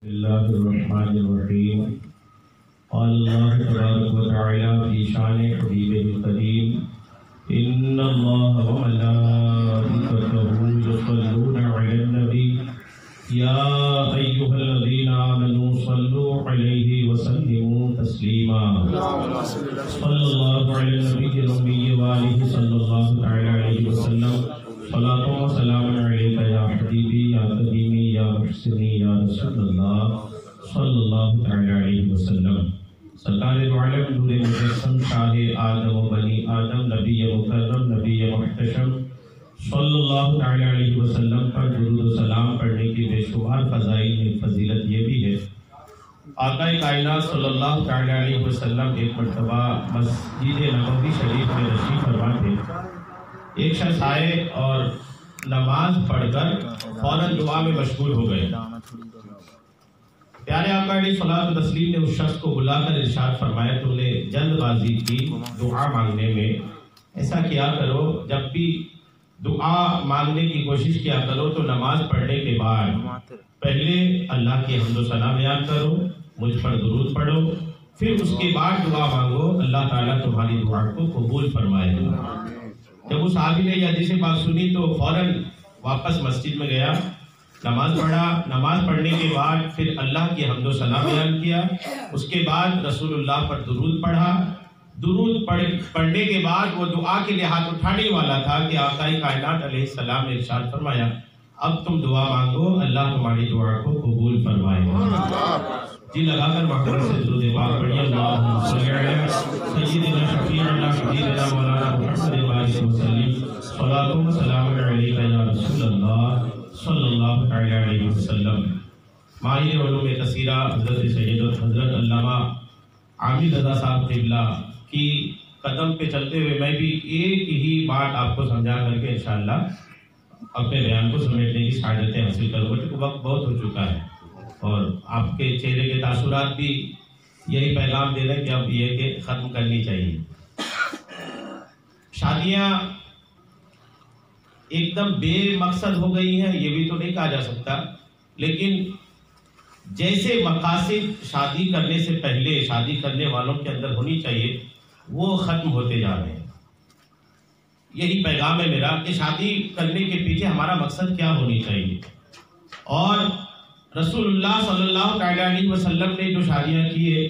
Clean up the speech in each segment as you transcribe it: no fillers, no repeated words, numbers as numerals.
اللہ الرحمن الرحیم قال اللہ تبارک و تعالی فی شان حبیبہ القدیم ان اللہ وملائکتہ یصلون علی النبی یا ایھا الذین آمنوا صلوا علیہ وسلموا تسلیما صلی اللہ علی النبی الأمی وآلہ صلی اللہ تعالی علیہ وسلم صلاۃ و سلام علیک یا حبیبی یا قدیمی یا محسنی یا رسول اللہ صلی اللہ تعالی علیہ وسلم۔ سرکار دو عالم نور مجسم شاہ آدم و بنی آدم نبی مکرم نبی محتشم صلی اللہ تعالی علیہ وسلم پر درود و سلام پڑھنے کی بے شمار فضائل میں فضیلت یہ بھی ہے۔ آقا کائنات صلی اللہ تعالی علیہ وسلم ایک مرتبہ مسجد نبوی شریف میں تشریف فرما تھے۔ ایک شخص آئے اور نماز پڑھ کر فوراً دعا میں مشغول ہو گئے۔ پیارے آقا علیہ الصلوۃ والتسلیم نے اس شخص کو بلا کر ارشاد فرمایا تم نے جلد بازی کی دعا مانگنے میں، ایسا کیا کرو جب بھی دعا مانگنے کی کوشش کیا کرو تو نماز پڑھنے کے بعد پہلے اللہ کی حمد و ثنا بیان کرو، مجھ پر درود پڑھو، پھر اس کے بعد دعا مانگو، اللہ تعالیٰ تمہاری دعا کو قبول فرمائے گا۔ جب اس صحابی نے یہ حدیث پاک سنی تو فوراً واپس مسجد میں گیا، نماز پڑھا، نماز پڑھنے کے بعد پھر اللہ کی حمد و ثنا بیان کیا، اس کے بعد رسول اللہ پر درود پڑھا۔ درود پڑھنے کے بعد وہ دعا کے لیے ہاتھ اٹھانے والا تھا کہ آقا کائنات علیہ السلام نے ارشاد فرمایا اب تم دعا مانگو، اللہ تمہاری دعا کو قبول فرمائے گا۔ جی لگا کر محمد سے درود پاک پڑھیے، اللہم صلی علی سیدنا شفیعنا حبیبنا مولانا محمد وسلم صلاۃ و سلام علیک یا رسول اللہ صلی اللہ تعالی علیہ وسلم۔ ماہر علوم کثیرہ حضرت سید حضرت علامہ عامر رضا صاحب قبلہ کی قدم پہ چلتے ہوئے میں بھی ایک ہی بات آپ کو سمجھا کر کے انشاءاللہ اپنے بیان کو سمیٹنے کی سعادتیں حاصل کروں گا، کیونکہ وقت بہت ہو چکا ہے اور آپ کے چہرے کے تاثرات بھی یہی پیغام دے رہے ہیں کہ اب یہ کہ ختم کرنی چاہیے۔ شادیاں ایک دم بے مقصد ہو گئی ہیں یہ بھی تو نہیں کہا جا سکتا، لیکن جیسے مقاصد شادی کرنے سے پہلے شادی کرنے والوں کے اندر ہونی چاہیے وہ ختم ہوتے جا رہے ہیں۔ یہی پیغام ہے میرا کہ شادی کرنے کے پیچھے ہمارا مقصد کیا ہونی چاہیے، اور رسول اللہ صلی اللہ علیہ وسلم نے جو شادیاں کی ہے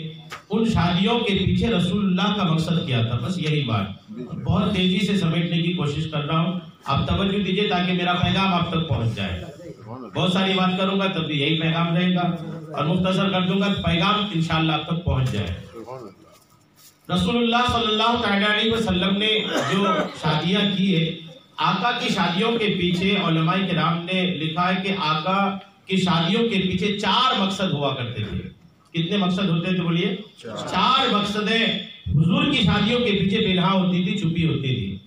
ان شادیوں کے پیچھے رسول اللہ کا مقصد کیا تھا، بس یہی بات بہت تیزی سے سمیٹنے کی کوشش کر رہا ہوں، آپ توجہ دیجیے تاکہ میرا پیغام آپ تک پہنچ جائے۔ بہت ساری بات کروں گا تب بھی یہی پیغام رہے گا، اور مختصر کر دوں گا پیغام انشاءاللہ آپ تک پہنچ جائے۔ رسول اللہ صلی اللہ علیہ وسلم نے جو شادیاں کی ہے، آقا کی شادیوں کے پیچھے علماء کرام نے لکھا ہے کہ آقا کی شادیوں کے پیچھے 4 مقصد ہوا کرتے تھے۔ کتنے مقصد ہوتے تھے بولیے؟ 4 مقصدیں حضور کی شادیوں کے پیچھے بے نہا ہوتی تھی، چھپی ہوتی تھی۔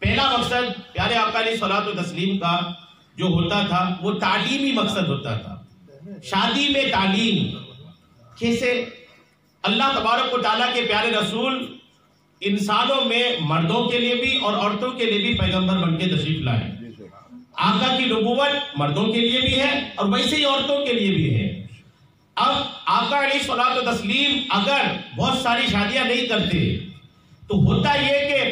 پہلا مقصد پیارے آقا علیہ الصلوۃ والتسلیم کا جو ہوتا تھا وہ تعلیمی مقصد ہوتا تھا۔ شادی میں تعلیم کیسے؟ اللہ تبارک و تعالیٰ کے پیارے رسول انسانوں میں مردوں کے لیے بھی اور عورتوں کے لیے بھی پیغمبر بن کے تشریف لائے۔ آقا کی نبوت مردوں کے لیے بھی ہے اور ویسے ہی عورتوں کے لیے بھی ہے۔ اب آقا علیہ الصلوۃ والتسلیم اگر بہت ساری شادیاں نہیں کرتے تو ہوتا یہ کہ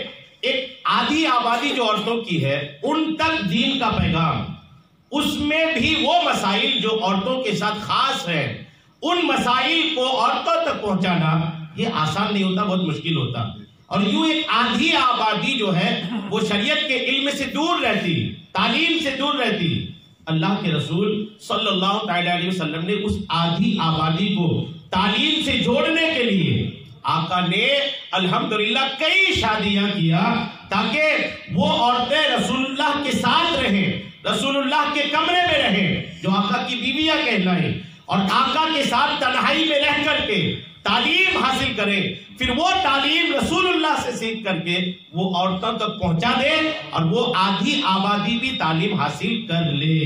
ایک آدھی آبادی جو عورتوں کی ہے ان تک دین کا پیغام، اس میں بھی وہ مسائل جو عورتوں کے ساتھ خاص ہیں ان مسائل کو عورتوں تک پہنچانا یہ آسان نہیں ہوتا، بہت مشکل ہوتا، اور یوں ایک آدھی آبادی جو ہے وہ شریعت کے علم سے دور رہتی، تعلیم سے دور رہتی۔ اللہ کے رسول صلی اللہ علیہ وسلم نے اس آدھی آبادی کو تعلیم سے جوڑنے کے لیے آقا نے الحمدللہ کئی شادیاں کیا تاکہ وہ عورتیں رسول اللہ کے ساتھ رہیں، رسول اللہ کے کمرے میں رہیں، جو آقا کی بیویاں کہلائیں، اور آقا کے ساتھ تنہائی میں رہ کر کے تعلیم حاصل کریں، پھر وہ تعلیم رسول اللہ سے سیکھ کر کے وہ عورتوں تک پہنچا دے اور وہ آدھی آبادی بھی تعلیم حاصل کر لے۔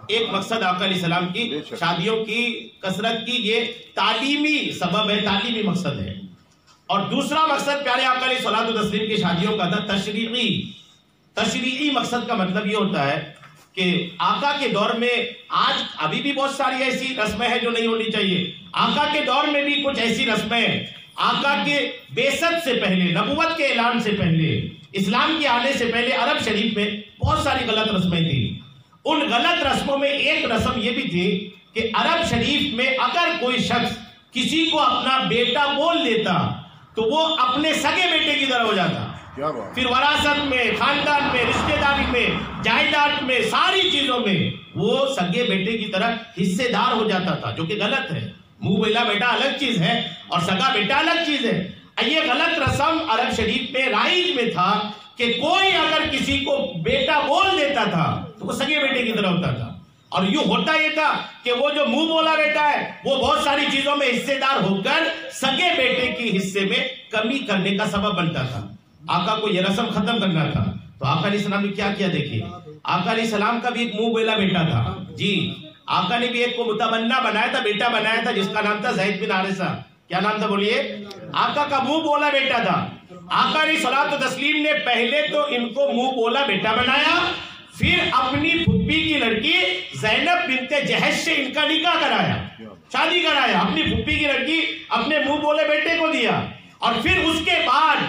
ایک مقصد آقا علیہ السلام کی شادیوں کی کثرت کی یہ تعلیمی سبب ہے، تعلیمی مقصد ہے۔ اور دوسرا مقصد پیارے آقا علیہ الصلوۃ والتسلیم کی شادیوں کا تھا تشریعی۔ تشریعی مقصد کا مطلب یہ ہوتا ہے کہ آقا کے دور میں آج ابھی بھی بہت ساری ایسی رسمیں ہیں جو نہیں ہونی چاہیے. آقا کے دور میں بھی کچھ ایسی رسمیں ہیں. آقا کے بعثت سے پہلے، نبوت کے اعلان سے پہلے، اسلام کے آنے سے پہلے عرب شریف میں بہت ساری غلط رسمیں تھیں. ان غلط رسموں میں ایک رسم یہ بھی تھی کہ عرب شریف میں اگر کوئی شخص کسی کو اپنا بیٹا بول لیتا تو وہ اپنے سگے بیٹے کی طرح ہو جاتا. پھر وراثت میں، خاندان میں، رشتہ داری میں، جائیداد میں، ساری چیزوں میں وہ سگے بیٹے کی طرح حصے دار ہو جاتا تھا، جو کہ غلط ہے. منہ بولا بیٹا الگ چیز ہے اور سگا بیٹا الگ چیز ہے. یہ غلط رسم عرب شریف میں رائج میں تھا کہ کوئی اگر کسی کو بیٹا بول دیتا تھا تو وہ سگے بیٹے کی طرح ہوتا تھا. اور یوں ہوتا یہ تھا کہ وہ جو منہ بولا بیٹا ہے وہ بہت ساری چیزوں میں حصے دار ہو کر سگے بیٹے کی حصے میں کمی کرنے کا سبب بنتا تھا. آقا کو یہ رسم ختم کرنا تھا تو آقا علیہ السلام نے کیا کیا دیکھیے. آقا علیہ السلام کا بھی ایک منہ بولا بیٹا تھا. جی آقا نے بھی ایک کو متمنا بنایا تھا، بیٹا بنایا تھا، جس کا نام تھا زید بن حارثہ. کیا نام تھا بولیے؟ آقا کا منہ بولا بیٹا تھا. آقا علیہ الصلوۃ والتسلیم نے پہلے تو ان کو منہ بولا بیٹا بنایا، پھر اپنی پھپھی کی لڑکی زینب بنت جہش سے ان کا نکاح کرایا، شادی کرایا. اپنی پھپھی کی لڑکی اپنے منہ بولے بیٹے کو دیا. اور پھر اس کے بعد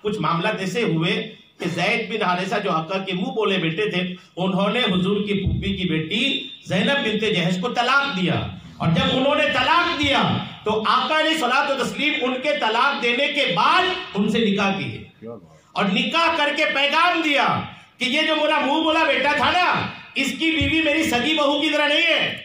کچھ معاملات ایسے ہوئے کہ زید بن حارثہ جو آقا کے منہ بولے بیٹے تھے، انہوں نے حضور کی پھپھی کی بیٹی زینب بنت جہش کو طلاق دیا. اور جب انہوں نے طلاق دیا تو آقا علیہ الصلوۃ والتسلیم ان کے طلاق دینے کے بعد ان سے نکاح کیے اور نکاح کر کے پیغام دیا کہ یہ جو میرا منہ بولا بیٹا تھا نا، اس کی بیوی میری سگی بہو کی طرح نہیں ہے.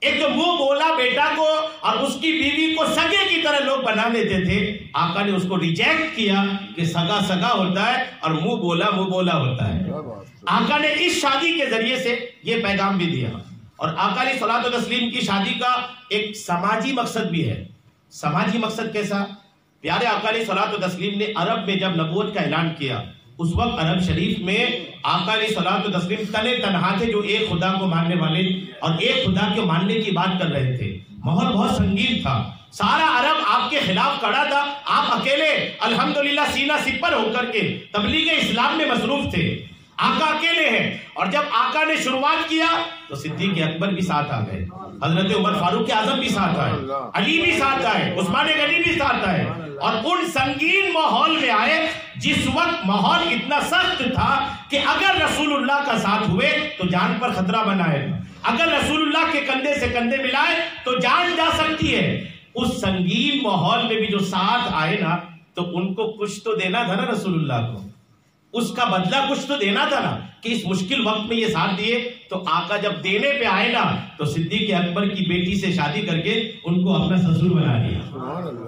ایک جو منہ بولا بیٹا کو اور اس کی بیوی کو سگے کی طرح لوگ بنا لیتے تھے، آقا نے اس کو ریجیکٹ کیا کہ سگا سگا ہوتا ہے اور منہ بولا ہوتا ہے. آقا نے اس شادی کے ذریعے سے یہ پیغام بھی دیا. اور آقا علیہ الصلوۃ والتسلیم کی شادی کا ایک سماجی مقصد بھی ہے. سماجی مقصد کیسا؟ پیارے آقا علیہ الصلوۃ والتسلیم نے عرب میں جب نبوت کا اعلان کیا، اس وقت عرب شریف میں آقا علیہ الصلوۃ والتسلیم تنے تنہا تھے جو ایک خدا کو ماننے والے اور ایک خدا کے ماننے کی بات کر رہے تھے. ماحول بہت سنگین تھا، سارا عرب آپ کے خلاف کھڑا تھا، آپ اکیلے الحمدللہ سینہ سپر ہو کر کے تبلیغ اسلام میں مصروف تھے. آقا اکیلے ہیں. اور جب آقا نے شروعات کیا تو صدیق اکبر بھی ساتھ آ گئے، حضرت عمر فاروق اعظم بھی ساتھ آئے، علی بھی ساتھ آئے، عثمان غنی بھی ساتھ آئے. اور ان سنگین ماحول میں آئے جس وقت ماحول اتنا سخت تھا کہ اگر رسول اللہ کا ساتھ ہوئے تو جان پر خطرہ بنائے گا، اگر رسول اللہ کے کندھے سے کندھے ملائے تو جان جا سکتی ہے. اس سنگین ماحول میں بھی جو ساتھ آئے نا تو ان کو کچھ تو دینا تھا نا، رسول اللہ کو اس کا بدلہ کچھ تو دینا تھا نا کہ اس مشکل وقت میں یہ ساتھ دیے. تو آقا جب دینے پہ آئے نا تو صدیق اکبر کی بیٹی سے شادی کر کے ان کو اپنا سسر بنا لیا.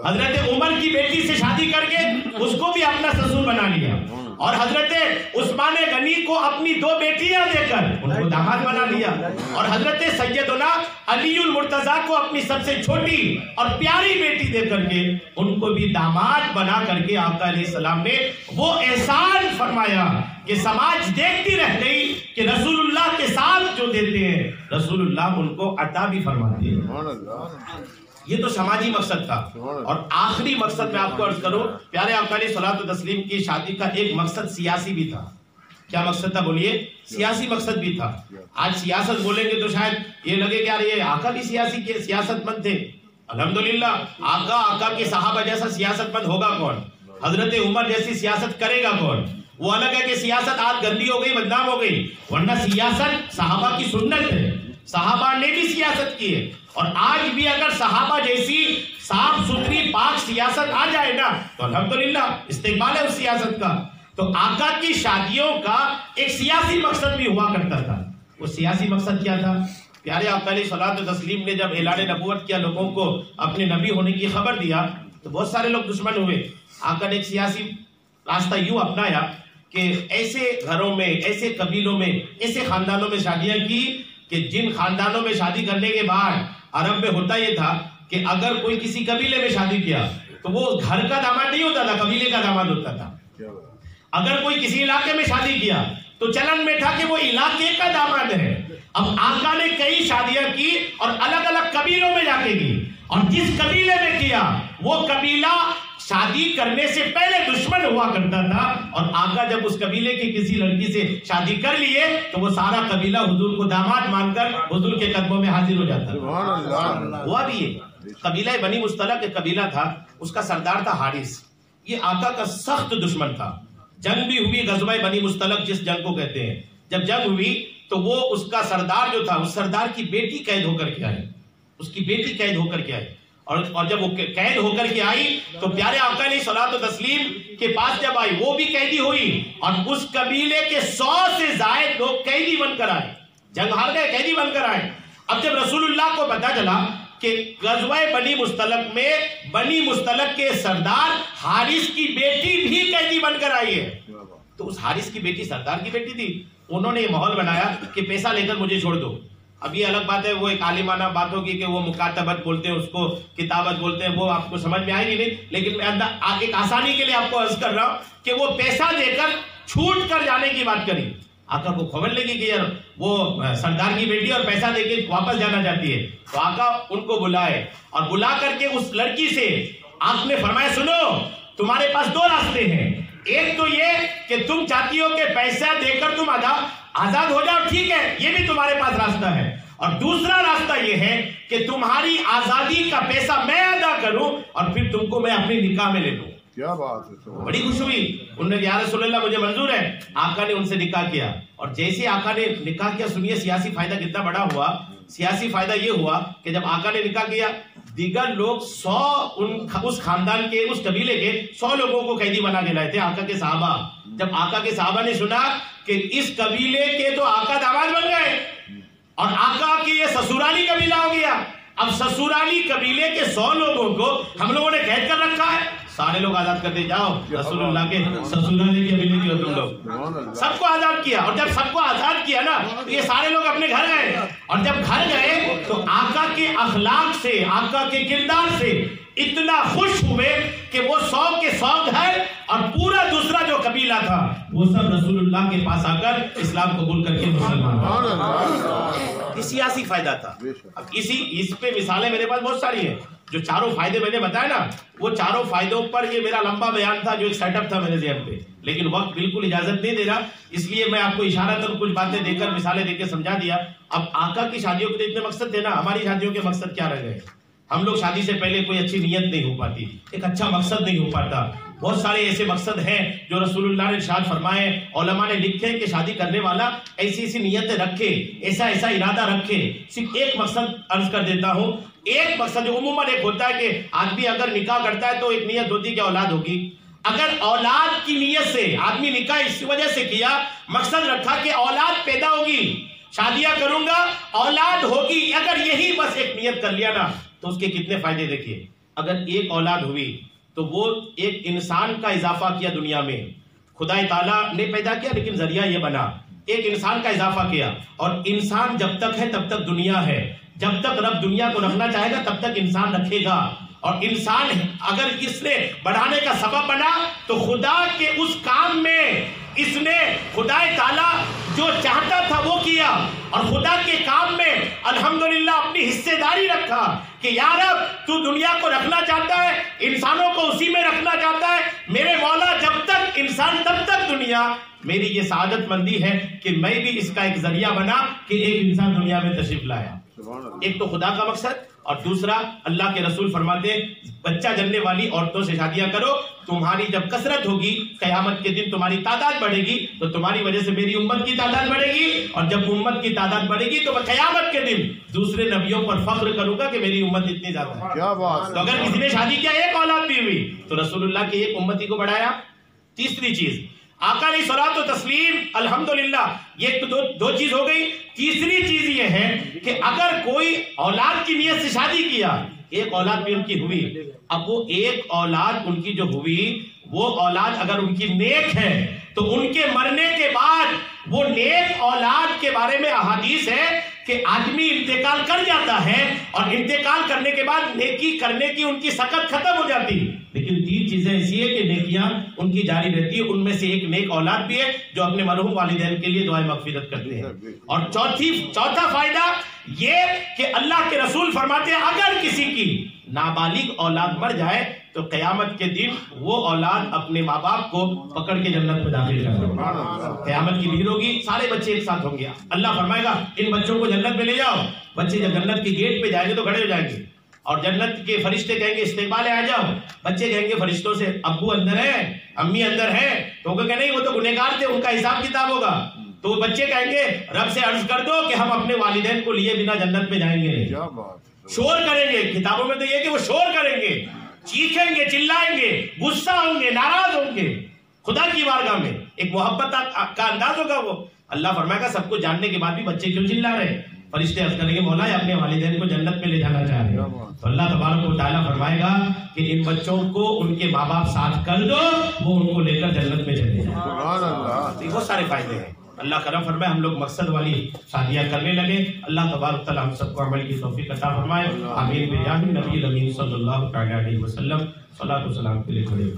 حضرت عمر کی بیٹی سے شادی کر کے اس کو بھی اپنا سسر بنا لیا. اور حضرت عثمان غنی کو اپنی 2 بیٹیاں دے کر ان کو داماد بنا لیا. اور حضرت سیدنا علی المرتضیٰ کو اپنی سب سے چھوٹی اور پیاری بیٹی دے کر کے ان کو بھی داماد بنا کر کے آقا علیہ السلام نے وہ احسان فرمایا کہ سماج دیکھتی رہ گئی کہ رسول اللہ کے ساتھ جو دیتے ہیں رسول اللہ ان کو عطا بھی فرماتے ہیں. یہ تو سماجی مقصد تھا. اور آخری مقصد میں آپ کو عرض کروں، پیارے آقا علیہ الصلوۃ والتسلیم کی شادی کا ایک مقصد سیاسی بھی تھا. کیا مقصد تھا بولیے؟ سیاسی مقصد بھی تھا. آج سیاست بولیں گے تو شاید یہ لگے کہ یار یہ آقا بھی سیاست مند تھے. الحمدللہ آقا کے صحابہ جیسا سیاست مند ہوگا کون؟ حضرت عمر جیسی سیاست کرے گا کون؟ وہ الگ ہے کہ سیاست آج گندی ہو گئی، بدنام ہو گئی، ورنہ سیاست صحابہ کی سنت ہے. صحابہ نے بھی سیاست کی ہے. اور آج بھی اگر صحابہ جیسی صاف ستھری پاک سیاست آ جائے نا تو الحمدللہ استقبال ہے اس سیاست کا. تو آقا کی شادیوں کا ایک سیاسی مقصد بھی ہوا کرتا تھا. وہ سیاسی مقصد کیا تھا؟ پیارے آقا علیہ الصلوۃ والتسلیم نے جب اعلان نبوت کیا، لوگوں کو اپنے نبی ہونے کی خبر دیا تو بہت سارے لوگ دشمن ہوئے. آقا نے ایک سیاسی راستہ یوں اپنایا کہ ایسے گھروں میں، ایسے قبیلوں میں، ایسے خاندانوں میں شادیاں کی کہ جن خاندانوں میں شادی کرنے کے بعد عرب میں ہوتا یہ تھا کہ اگر کوئی کسی قبیلے میں شادی کیا تو وہ گھر کا داماد نہیں ہوتا تھا، قبیلے کا داماد ہوتا تھا. اگر کوئی کسی علاقے میں شادی کیا تو چلن میں تھا کہ وہ علاقے کا داماد ہے. اب آقا نے کئی شادیاں کی اور الگ الگ قبیلوں میں جا کے کی، اور جس قبیلے میں کیا وہ قبیلہ شادی کرنے سے پہلے دشمن ہوا کرتا تھا، اور آقا جب اس قبیلے کی کسی لڑکی سے شادی کر لیے تو وہ سارا قبیلہ حضور کو داماد مان کر حضور کے قدموں میں حاضر ہو جاتا تھا۔ ہوا بھی یہ قبیلہ بنی مصطلق ایک قبیلہ تھا، اس کا سردار تھا حارث، یہ آقا کا سخت دشمن تھا۔ جنگ بھی ہوئی غزوہ بنی مصطلق جس جنگ کو کہتے ہیں، جب جنگ ہوئی تو وہ اس کا سردار جو تھا، اس سردار کی بیٹی قید ہو کر کے آئی، اس کی بیٹی قید ہو کر کے آئی، اور جب وہ قید ہو کر کے آئی تو پیارے آقا علیہ الصلوۃ والتسلیم کے پاس جب آئی، وہ بھی قیدی ہوئی، اور اس قبیلے کے 100 سے زائد لوگ قیدی بن کر آئے، جنگ ہار گئے قیدی بن کر آئے۔ اب جب رسول اللہ کو پتا چلا کہ غزوہ بنی مصطلق میں بنی مصطلق کے سردار حارث کی بیٹی بھی قیدی بن کر آئی ہے، تو اس حارث کی بیٹی سردار کی بیٹی تھی، انہوں نے یہ ماحول بنایا کہ پیسہ لے کر مجھے چھوڑ دو۔ اب یہ الگ بات ہے، وہ ایک عالمانہ بات ہوگی کہ وہ مکاتبت بولتے ہیں، اس کو کتابت بولتے ہیں، وہ آپ کو سمجھ میں آئے گی نہیں، لیکن میں ایک آسانی کے لیے آپ کو عرض کر رہا ہوں کہ وہ پیسہ دے کر چھوٹ کر جانے کی بات کری۔ آقا کو خبر لگی کہ یار وہ سردار کی بیٹی اور پیسہ دے کے واپس جانا چاہتی ہے، تو آقا ان کو بلائے، اور بلا کر کے اس لڑکی سے آپ نے فرمایا سنو تمہارے پاس 2 راستے ہیں، ایک تو یہ کہ تم چاہتی ہو کہ پیسہ دے کر تم آزاد ہو جاؤ، ٹھیک ہے یہ بھی تمہارے پاس راستہ ہے، اور دوسرا راستہ یہ ہے کہ تمہاری آزادی کا پیسہ میں ادا کروں اور پھر تم کو میں اپنی نکاح میں لے لوں۔ کیا بات ہے، بڑی خوش ہوئی، انہوں نے یا رسول اللہ مجھے منظور ہے، آقا نے ان سے نکاح کیا، اور جیسے آقا نے نکاح کیا سنیے سیاسی فائدہ کتنا بڑا ہوا۔ سیاسی فائدہ یہ ہوا کہ جب آقا نے نکاح کیا دیگر لوگ 100 اس خاندان کے اس قبیلے کے 100 لوگوں کو قیدی بنا کے لائے تھے آقا کے صحابہ۔ جب آقا کے صحابہ نے سنا کہ اس قبیلے کے تو آقا داماد بن گئے اور آقا کی یہ سسرالی قبیلہ ہو گیا، اب سسرالی قبیلے کے 100 لوگوں کو ہم لوگوں نے قید کر رکھا ہے، سارے لوگ آزاد کرتے جاؤ، رسول اللہ کے سسرالی قبیلے کے تم لوگ، سب کو آزاد کیا، اور جب سب کو آزاد کیا نا تو یہ سارے لوگ اپنے گھر گئے، اور جب گھر گئے تو آقا کے اخلاق سے آقا کے کردار سے اتنا خوش ہوئے کہ وہ 100 کے 100 گھر اور پورا دوسرا جو قبیلہ تھا وہ سب رسول اللہ کے پاس آ کر اسلام قبول کر کے مسلمان ہوئے۔ سیاسی فائدہ تھا۔ اب اس پہ مثالیں میرے پاس بہت ساری ہیں، جو چاروں فائدے میں نے بتایا نا، وہ چاروں فائدوں پر یہ میرا لمبا بیان تھا، جو ایک سیٹ اپ تھا میرے ذہن پہ، لیکن وقت بالکل اجازت نہیں دے رہا، اس لیے میں آپ کو اشارتاً کچھ باتیں دے کر مثالیں دے کے سمجھا دیا۔ اب آقا کی شادیوں کے اتنے مقصد تھے نا، ہماری شادیوں کے مقصد کیا رہ گئے؟ ہم لوگ شادی سے پہلے کوئی اچھی نیت نہیں ہو پاتی، ایک اچھا مقصد نہیں ہو پاتا، بہت سارے ایسے مقصد ہیں جو رسول اللہ نے ارشاد فرمائے، علماء نے لکھے کہ شادی کرنے والا ایسی ایسی نیتیں رکھے، ایسا ایسا ارادہ رکھے۔ صرف ایک مقصد عرض کر دیتا ہوں، ایک مقصد جو عموماً ایک ہوتا ہے کہ آدمی اگر نکاح کرتا ہے تو ایک نیت ہوتی ہے کہ اولاد ہوگی، اگر اولاد کی نیت سے آدمی نکاح اس وجہ سے کیا، مقصد رکھا کہ اولاد پیدا ہوگی، شادیاں کروں گا اولاد ہوگی، اگر یہی بس ایک نیت کر لیا نا تو اس کے کتنے فائدے دیکھیے۔ اگر ایک اولاد ہوئی تو وہ ایک انسان کا اضافہ کیا دنیا میں، خدا تعالیٰ نے پیدا کیا لیکن ذریعہ یہ بنا، ایک انسان کا اضافہ کیا، اور انسان جب تک ہے تب تک دنیا ہے، جب تک رب دنیا کو رکھنا چاہے گا تب تک انسان رکھے گا، اور انسان اگر اس نے بڑھانے کا سبب بنا تو خدا کے اس کام میں اس نے خدا تعالیٰ جو چاہتا تھا وہ کیا، اور خدا کے کام میں الحمدللہ اپنی حصے داری رکھا کہ یا رب تو دنیا کو رکھنا چاہتا ہے، انسانوں کو اسی میں رکھنا چاہتا ہے، میرے مولا جب تک انسان تب تک دنیا، میری یہ سعادت مندی ہے کہ میں بھی اس کا ایک ذریعہ بنا کہ ایک انسان دنیا میں تشریف لایا۔ ایک تو خدا کا مقصد، اور دوسرا اللہ کے رسول فرماتے ہیں بچہ جننے والی عورتوں سے شادیاں کرو، تمہاری جب کثرت ہوگی قیامت کے دن تمہاری تعداد بڑھے گی تو تمہاری وجہ سے میری امت کی تعداد بڑھے گی، اور جب امت کی تعداد بڑھے گی تو میں قیامت کے دن دوسرے نبیوں پر فخر کروں گا کہ میری امت اتنی زیادہ ہے۔ کیا بات! تو اگر کسی نے شادی کیا ایک اولاد بھی ہوئی تو رسول اللہ کی ایک امتی کو بڑھایا۔ تیسری چیز آقا علیہ الصلوۃ والتسلیم الحمدللہ، یہ تو دو چیز ہو گئی، تیسری چیز یہ ہے کہ اگر کوئی اولاد کی نیت سے شادی کیا، ایک اولاد بھی ان کی ہوئی، اب وہ ایک اولاد ان کی جو ہوئی وہ اولاد اگر ان کی نیک ہے تو ان کے مرنے کے بعد وہ نیک اولاد کے بارے میں احادیث ہے کہ آدمی انتقال کر جاتا ہے اور انتقال کرنے کے بعد نیکی کرنے کی ان کی سکت ختم ہو جاتی، لیکن تین چیزیں ایسی ہے کہ نیکیاں ان کی جاری رہتی ہے، ان میں سے ایک نیک اولاد بھی ہے جو اپنے مرحوم والدین کے لیے دعائیں مغفرت کرتے ہیں۔ اور چوتھا فائدہ یہ کہ اللہ کے رسول فرماتے ہیں اگر کسی کی نابالغ اولاد مر جائے تو قیامت کے دن وہ اولاد اپنے ماں باپ کو پکڑ کے جنت میں داخل کر دے گا. قیامت کی بھیڑ ہوگی, سارے بچے ایک ساتھ ہوں گے. اللہ فرمائے گا ان بچوں کو جنت میں لے جاؤ. بچے جب جنت کے گیٹ پہ جائیں گے تو کھڑے ہو جائیں گے, اور جنت کے فرشتے کہیں گے استقبال آ جاؤ. بچے کہیں گے فرشتوں سے ابو اندر ہے, امی اندر ہے. تو وہ کہ نہیں, وہ تو گنہگار تھے, ان کا حساب کتاب ہوگا. تو وہ بچے کہیں گے رب سے عرض کر دو کہ ہم اپنے والدین کو لیے بنا جنت میں جائیں گے. شور کریں گے, کتابوں میں تو یہ کہ وہ شور کریں گے, چیخیں گے, چلائیں گے, غصہ ہوں گے, ناراض ہوں گے. خدا کی بارگاہ میں ایک محبت کا انداز ہوگا. وہ اللہ فرمائے گا سب کو جاننے کے بعد بھی بچے کیوں چلا رہے ہیں؟ فرشتے عرض کریں گے مولا اپنے والدین کو جنت میں لے جانا چاہ رہے ہیں. تو اللہ تبارک و تعالیٰ فرمائے گا کہ ان بچوں کو ان کے ماں باپ ساتھ کر دو, وہ ان کو لے کر جنت میں چلے جائیں. بہت سارے فائدے ہیں. اللہ کرم فرمائے ہم لوگ مقصد والی شادیاں کرنے لگے. اللہ تبارک تعالیٰ ہم سب کو عمل کی توفیق عطا فرمائے. آمین بجاہ النبی الامین صلی اللہ تعالیٰ علیہ وسلم. صلاۃ و سلام کے لیے کھڑے.